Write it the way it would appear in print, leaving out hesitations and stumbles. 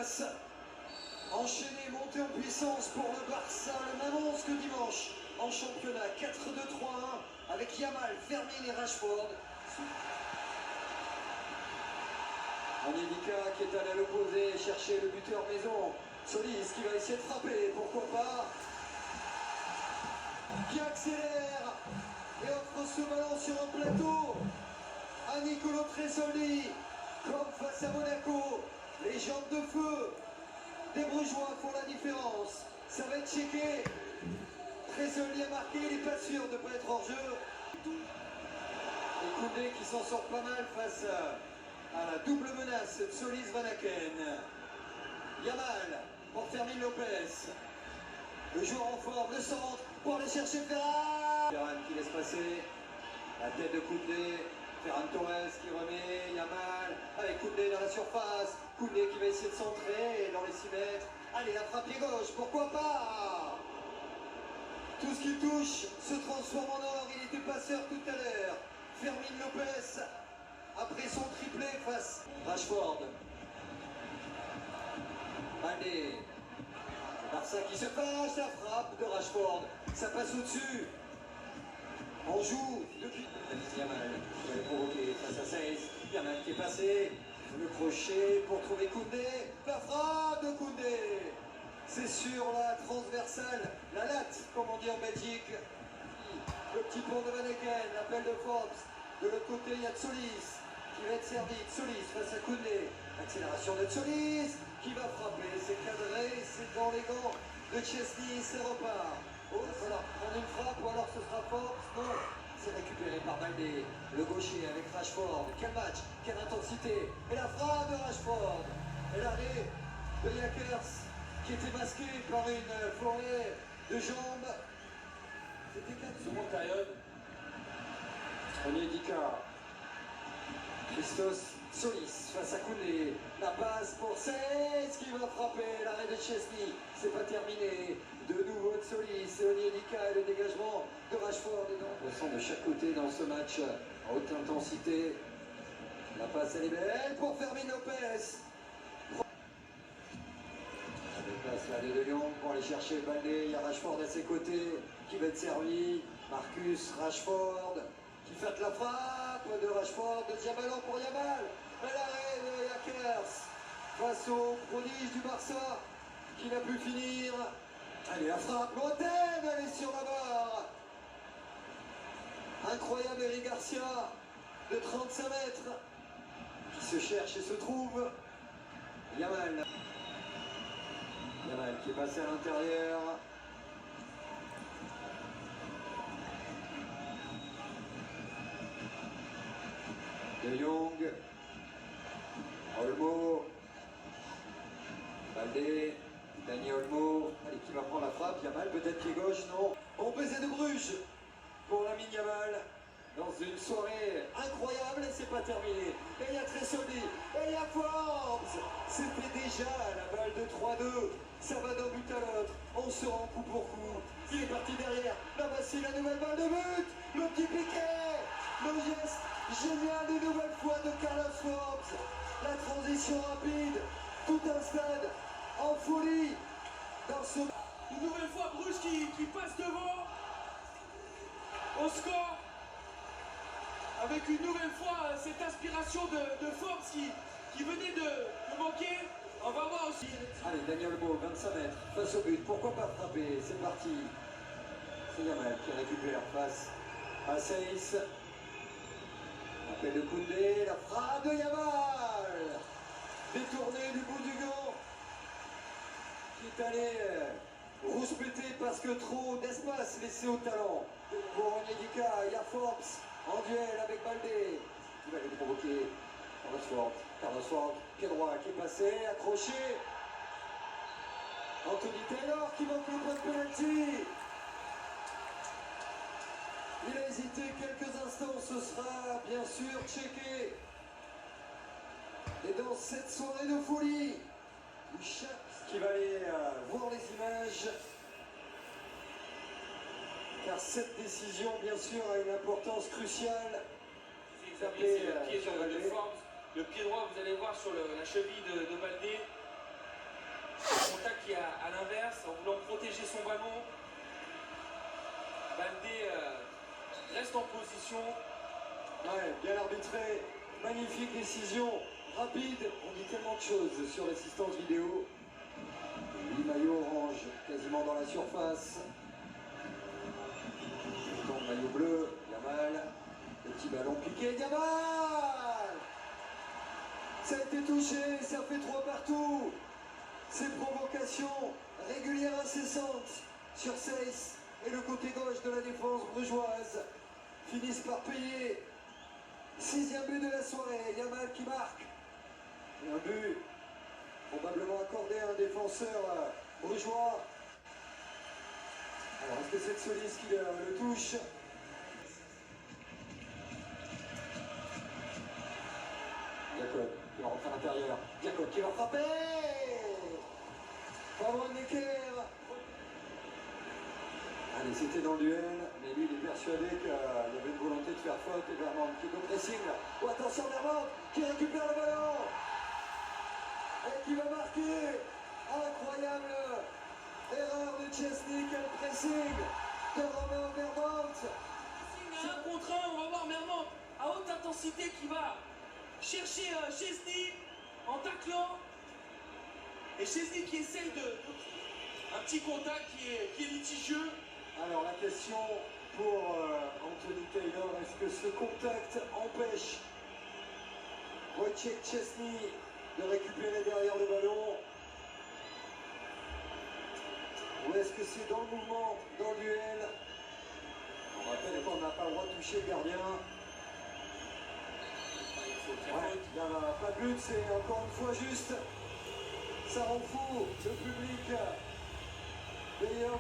Lucas. Enchaîné, monté en puissance pour le Barça, le même 11 que dimanche en championnat. 4-2-3-1 avec Yamal, Fermin et Rashford. Onyedika qui est allé à l'opposé chercher le buteur maison. Solis qui va essayer de frapper, pourquoi pas. Qui accélère et offre ce ballon sur un plateau à Nicolo Tresoli. Comme face à Monaco, les jambes de feu des Brugeois font la différence. Ça va être checké. Tresoli a marqué, il n'est pas sûr de ne pas être hors jeu. Et Koundé qui s'en sort pas mal face à la double menace de Solis Van Aken. Yamal pour Fermin Lopez. Le joueur en forme, le centre pour aller chercher Ferran. Ferran qui laisse passer la tête de Koundé. Ferran Torres qui remet Yamal avec Koundé dans la surface. Koundé qui va essayer de centrer dans les 6 mètres. Allez, la frappe pied gauche, pourquoi pas. Tout ce qui touche se transforme en or. Il était passeur tout à l'heure. Fermin Lopez après son triplé face Rashford. Allez, Barça qui se fâche, la frappe de Rashford. Ça passe au-dessus. On joue depuis. Yamal qui va le provoquer face à Saïs. Yamal qui est passé. Le crochet pour trouver Koundé. La frappe de Koundé. C'est sur la transversale, la latte, comme on dit en Belgique. Le petit pont de Van Aken, l'appel de Forbes. De l'autre côté, il y a Solis qui va être servi. Solis face à Koundé. Accélération de Solis qui va frapper. C'est cadré, c'est dans les gants de Chesney, c'est repart. Oh, il va falloir prendre une frappe ou alors ce sera Forbes. Non, c'est récupéré par Baldé. Le gaucher avec Rashford. Quel match, quelle intensité. Et la frappe de Rashford. Et l'arrêt de Yakers qui était masqué par une forêt de jambes. C'était 4 secondes période. Onyedika. Christos Solis face à Koundé. La passe pour Saïs qui va frapper. L'arrêt de Chesney. C'est pas terminé. De nouveau de Solis et Onyedika et le dégagement de Rashford. On sent de chaque côté dans ce match à haute intensité. La passe elle est belle pour Fermin Lopez. Place là de Lyon pour aller chercher Baldé. Il y a Rashford à ses côtés qui va être servi. Marcus Rashford qui fait la frappe de Rashford. Deuxième ballon pour Yamal. Et l'arrêt de Yakers face au prodige du Barça qui n'a pu finir. Allez, la frappe lointaine, elle est sur la barre. Incroyable Eric Garcia de 35 mètres qui se cherche et se trouve. Yamal. Yamal qui est passé à l'intérieur. De Jong. Olmo. Baldé. Dani Olmo. Allez, qui va prendre la frappe. Yamal, peut-être pied gauche, non. Bon baiser de Bruges pour l'ami Yamal. Dans une soirée incroyable et c'est pas terminé. Et il y a Tresoli, et il y a Forbes. C'était déjà la balle de 3-2. Ça va d'un but à l'autre. On se rend coup pour coup. Il est parti derrière. Là voici la nouvelle balle de but. Le petit piquet. Le geste génial une nouvelle fois de Carlos Forbes. La transition rapide. Tout un stade en folie dans ce. Une nouvelle fois Bruges qui passe devant au score. Avec une nouvelle fois cette inspiration de Forbes qui venait de manquer. On va voir aussi. Allez, Daniel Olmo, 25 mètres, face au but. Pourquoi pas frapper? C'est parti. C'est Yamal qui récupère face à Saïs. Appel de Koundé, la frappe de Yamal. Détourné du bout du gant. Qui est allé rouspéter parce que trop d'espace laissé au talent. Pour Onyedika, il y a Forbes en duel avec Baldé. Il va le provoquer. Carlos Ford, pied droit qui est passé, accroché. Anthony Taylor qui manque le point de penalty. Il a hésité quelques instants, ce sera bien sûr checké. Et dans cette soirée de folie, qui va aller voir les images, car cette décision bien sûr a une importance cruciale. C'est le pied de Forbes. Le pied droit, vous allez voir sur la cheville de Baldé. Baldé reste en position. Ouais, bien arbitré, magnifique décision, rapide, on dit tellement de choses sur l'assistance vidéo. 8 maillots orange, quasiment dans la surface. Pourtant, maillot bleu, Yamal, le petit ballon piqué, Yamal! Ça a été touché, ça fait 3 partout. Ces provocations régulières incessantes sur Seyss et le côté gauche de la défense brugeoise finissent par payer. 6e but de la soirée, Yamal qui marque. Et un but probablement accordé à un défenseur brugeois. Alors est-ce que c'est Solis qui le touche? Jacob qui va rentrer à l'intérieur. Jacob qui va frapper. Pavon Necker. Allez, c'était dans le duel, mais lui il est persuadé qu'il y avait une volonté de faire faute et Vermont qui est au pressing. Oh, attention Vermont qui récupère le ballon et qui va marquer. Incroyable erreur de Chesney, quel pressing de Romain Vermont. C'est un contre un, on va voir Mermont à haute intensité qui va chercher Chesney en taclant. Et Chesney qui essaye de un petit contact qui est litigieux. Alors la question pour Anthony Taylor, est-ce que ce contact empêche Wojciech Chesney de récupérer derrière le ballon? Ou est-ce que c'est dans le mouvement, dans le duel? On rappelle qu'on n'a pas le droit de toucher le gardien. Ouais, il n'y a pas de but, c'est encore une fois juste. Ça rend fou le public. D'ailleurs,